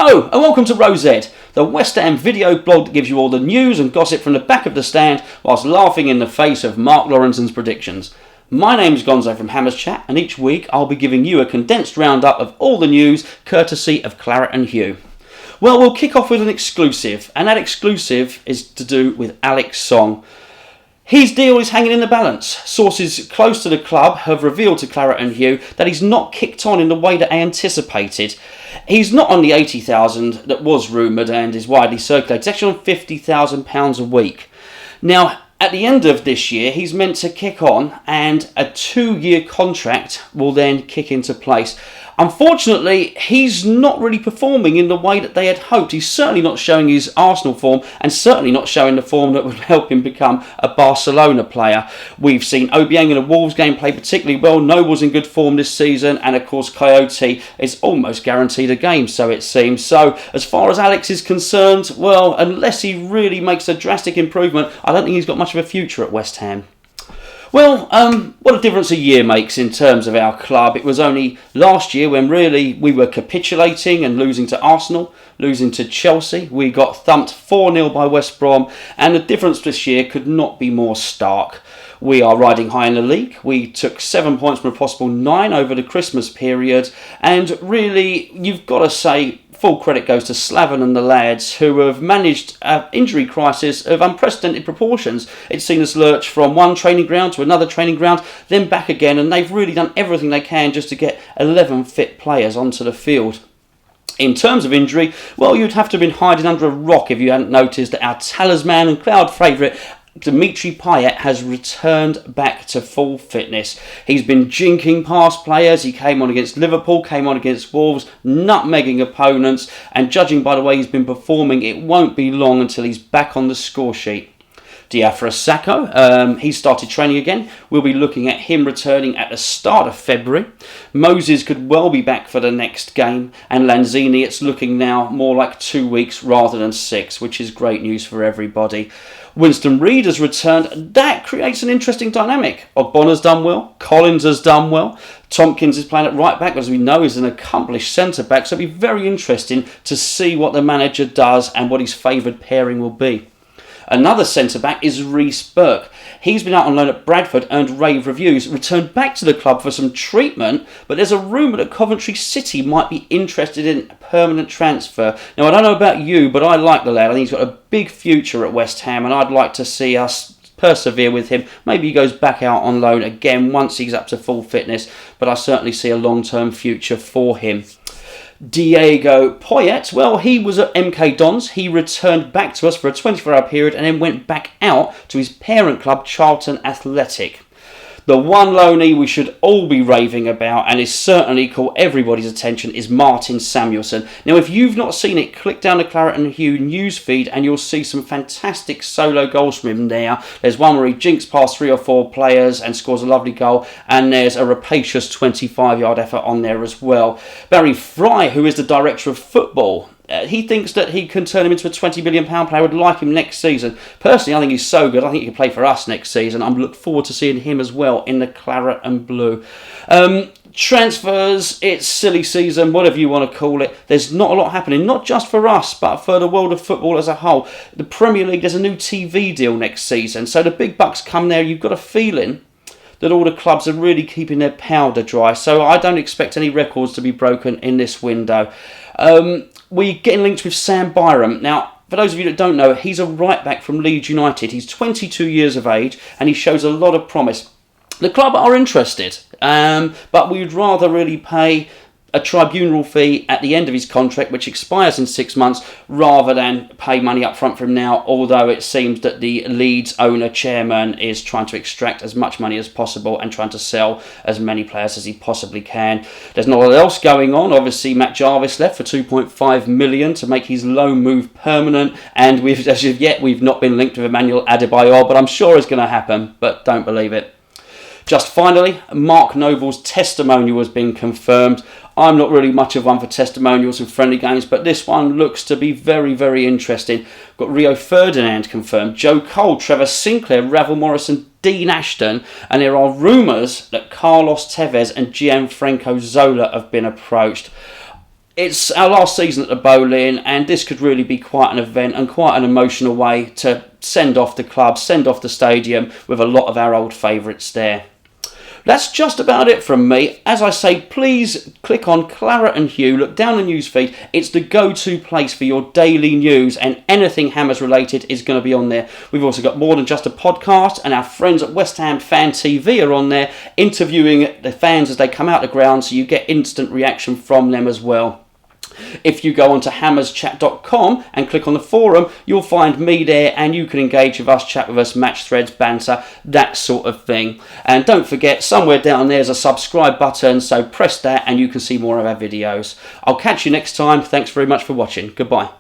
Hello and welcome to Rosette, the West Ham video blog that gives you all the news and gossip from the back of the stand whilst laughing in the face of Mark Lawrenson's predictions. My name's Gonzo from Hammers Chat, and each week I'll be giving you a condensed roundup of all the news courtesy of Claret Hugh. Well, we'll kick off with an exclusive, and that exclusive is to do with Alex Song. His deal is hanging in the balance. Sources close to the club have revealed to Claret Hugh that he's not kicked on in the way that they anticipated. He's not on the 80,000 that was rumoured and is widely circulated. He's actually on £50,000 a week. Now, at the end of this year, he's meant to kick on, and a 2-year contract will then kick into place. Unfortunately, he's not really performing in the way that they had hoped. He's certainly not showing his Arsenal form, and certainly not showing the form that would help him become a Barcelona player. We've seen Obiang in a Wolves game play particularly well. Noble's in good form this season, and of course Coyote is almost guaranteed a game, so it seems. So as far as Alex is concerned, well, unless he really makes a drastic improvement, I don't think he's got much of a future at West Ham. Well, what a difference a year makes in terms of our club. It was only last year when really we were capitulating and losing to Arsenal, losing to Chelsea. We got thumped 4-0 by West Brom, and the difference this year could not be more stark. We are riding high in the league. We took 7 points from a possible 9 over the Christmas period, and really, you've got to say, full credit goes to Slaven and the lads who have managed an injury crisis of unprecedented proportions. It's seen us lurch from one training ground to another training ground, then back again, and they've really done everything they can just to get 11 fit players onto the field. In terms of injury, well, you'd have to have been hiding under a rock if you hadn't noticed that our talisman and crowd favourite Dimitri Payet has returned back to full fitness. He's been jinking past players. He came on against Liverpool, came on against Wolves, nutmegging opponents, and judging by the way he's been performing, it won't be long until he's back on the score sheet. Diafra Sakho, he started training again. We'll be looking at him returning at the start of February. Moses could well be back for the next game, and Lanzini, it's looking now more like 2 weeks rather than 6, which is great news for everybody. Winston Reid has returned. That creates an interesting dynamic. Ogbonna's done well. Collins has done well. Tompkins is playing at right back, as we know is an accomplished centre-back. So it'll be very interesting to see what the manager does and what his favoured pairing will be. Another centre-back is Reece Burke. He's been out on loan at Bradford, earned rave reviews, returned back to the club for some treatment, but there's a rumour that Coventry City might be interested in a permanent transfer. Now, I don't know about you, but I like the lad. I think he's got a big future at West Ham, and I'd like to see us persevere with him. Maybe he goes back out on loan again once he's up to full fitness, but I certainly see a long-term future for him. Diego Poyet, well, he was at MK Dons. He returned back to us for a 24-hour period and then went back out to his parent club, Charlton Athletic. The one loanee we should all be raving about, and is certainly caught everybody's attention, is Martin Samuelson. Now, if you've not seen it, click down the Claret Hugh newsfeed and you'll see some fantastic solo goals from him there. There's one where he jinks past 3 or 4 players and scores a lovely goal, and there's a rapacious 25-yard effort on there as well. Barry Fry, who is the director of football, he thinks that he can turn him into a £20 million player. I would like him next season. Personally, I think he's so good. I think he can play for us next season. I'm looking forward to seeing him as well in the claret and blue. Transfers, it's silly season, whatever you want to call it. There's not a lot happening, not just for us, but for the world of football as a whole. The Premier League, there's a new TV deal next season, so the big bucks come there. You've got a feeling that all the clubs are really keeping their powder dry, so I don't expect any records to be broken in this window. We're getting linked with Sam Byram. Now, for those of you that don't know, he's a right-back from Leeds United. He's 22 years of age, and he shows a lot of promise. The club are interested, but we'd rather really pay a tribunal fee at the end of his contract, which expires in 6 months, rather than pay money up front from now, although it seems that the Leeds owner chairman is trying to extract as much money as possible and trying to sell as many players as he possibly can. There's not a lot else going on. Obviously, Matt Jarvis left for £2.5 million to make his loan move permanent, and as of yet we've not been linked with Emmanuel Adebayor, but I'm sure it's going to happen, but don't believe it. Just finally, Mark Noble's testimonial has been confirmed. I'm not really much of one for testimonials and friendly games, but this one looks to be very, very interesting. We've got Rio Ferdinand confirmed, Joe Cole, Trevor Sinclair, Ravel Morrison, Dean Ashton, and there are rumours that Carlos Tevez and Gianfranco Zola have been approached. It's our last season at the Bowling, and this could really be quite an event and quite an emotional way to send off the club, send off the stadium with a lot of our old favourites there. That's just about it from me. As I say, please click on Claret and Hugh, look down the newsfeed. It's the go-to place for your daily news, and anything Hammers related is going to be on there. We've also got more than just a podcast, and our friends at West Ham Fan TV are on there interviewing the fans as they come out the ground, so you get instant reaction from them as well. If you go onto hammerschat.com and click on the forum, you'll find me there, and you can engage with us, chat with us, match threads, banter, that sort of thing. And don't forget, somewhere down there's a subscribe button, so press that and you can see more of our videos. I'll catch you next time. Thanks very much for watching. Goodbye.